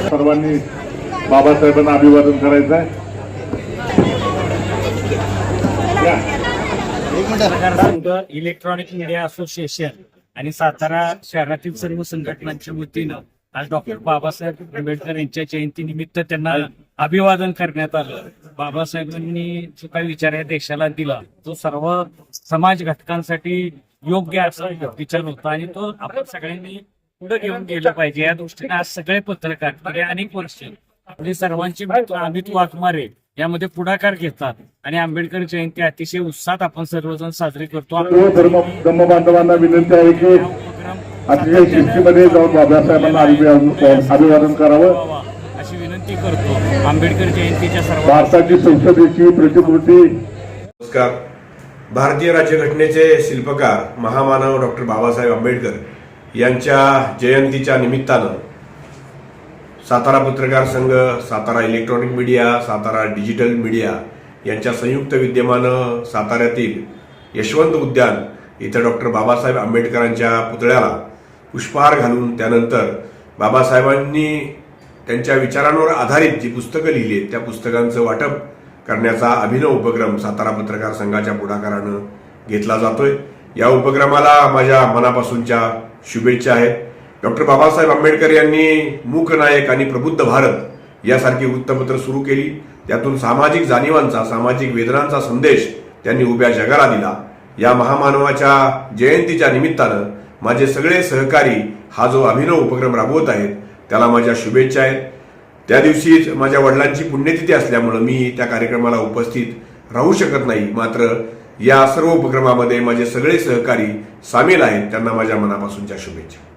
सर्वांनी बाबासाहेबांना अभिवादन करायचं आहे. इलेक्ट्रॉनिक मीडिया असोसिएशन आणि सातारा शहरातील सर्व संघटनांच्या वतीनं आज डॉक्टर बाबासाहेब आंबेडकर यांच्या जयंतीनिमित्त त्यांना अभिवादन करण्यात आलं. बाबासाहेबांनी जो काही विचार या देशाला दिला तो सर्व समाज घटकांसाठी योग्य असा विचार होता आणि तो आपण सगळ्यांनी पुढे घेऊन गेलं पाहिजे. या दृष्टीने आज सगळे पत्रकार गेले अनेक वर्ष आपले सर्वांचे अमित वाघमारे यामध्ये पुढाकार घेतात आणि आंबेडकर जयंती अतिशय उत्साहात आपण सर्वजण साजरी करतो. धर्म बांधवांना विनंती आहे की अतिशय शिस्तीमध्ये जाऊन बाबासाहेबांना अभिवादन करावं अशी विनंती करतो. आंबेडकर जयंतीच्या सर्व भारताची संसदेची प्रतिकृती. नमस्कार. भारतीय राज्यघटनेचे शिल्पकार महामानव डॉक्टर बाबासाहेब आंबेडकर यांच्या जयंतीच्या निमित्तानं सातारा पत्रकार संघ, Satara electronic media, Satara digital media यांच्या संयुक्त विद्यमानं साताऱ्यातील यशवंत उद्यान इथं डॉक्टर बाबासाहेब आंबेडकरांच्या पुतळ्याला पुष्पहार घालून त्यानंतर बाबासाहेबांनी त्यांच्या विचारांवर आधारित जी पुस्तकं लिहिली आहेत त्या पुस्तकांचं वाटप करण्याचा अभिनव उपक्रम सातारा पत्रकार संघाच्या पुढाकारानं घेतला जातोय. या उपक्रमाला माझ्या मनापासूनच्या शुभेच्छा आहेत. डॉक्टर बाबासाहेब आंबेडकर यांनी मूकनायक आणि प्रबुद्ध भारत यासारखी वृत्तपत्र सुरू केली. त्यातून सामाजिक जाणीवांचा, सामाजिक वेदनांचा संदेश त्यांनी उभ्या जगाला दिला. या महामानवाच्या जयंतीच्या निमित्तानं माझे सगळे सहकारी हा जो अभिनव उपक्रम राबवत आहेत त्याला माझ्या शुभेच्छा आहेत. त्या दिवशीच माझ्या वडिलांची पुण्यतिथी असल्यामुळे मी त्या कार्यक्रमाला उपस्थित राहू शकत नाही. मात्र या सर्व उपक्रमामध्ये माझे सगळे सहकारी सामील आहेत. त्यांना माझ्या मनापासूनच्या शुभेच्छा.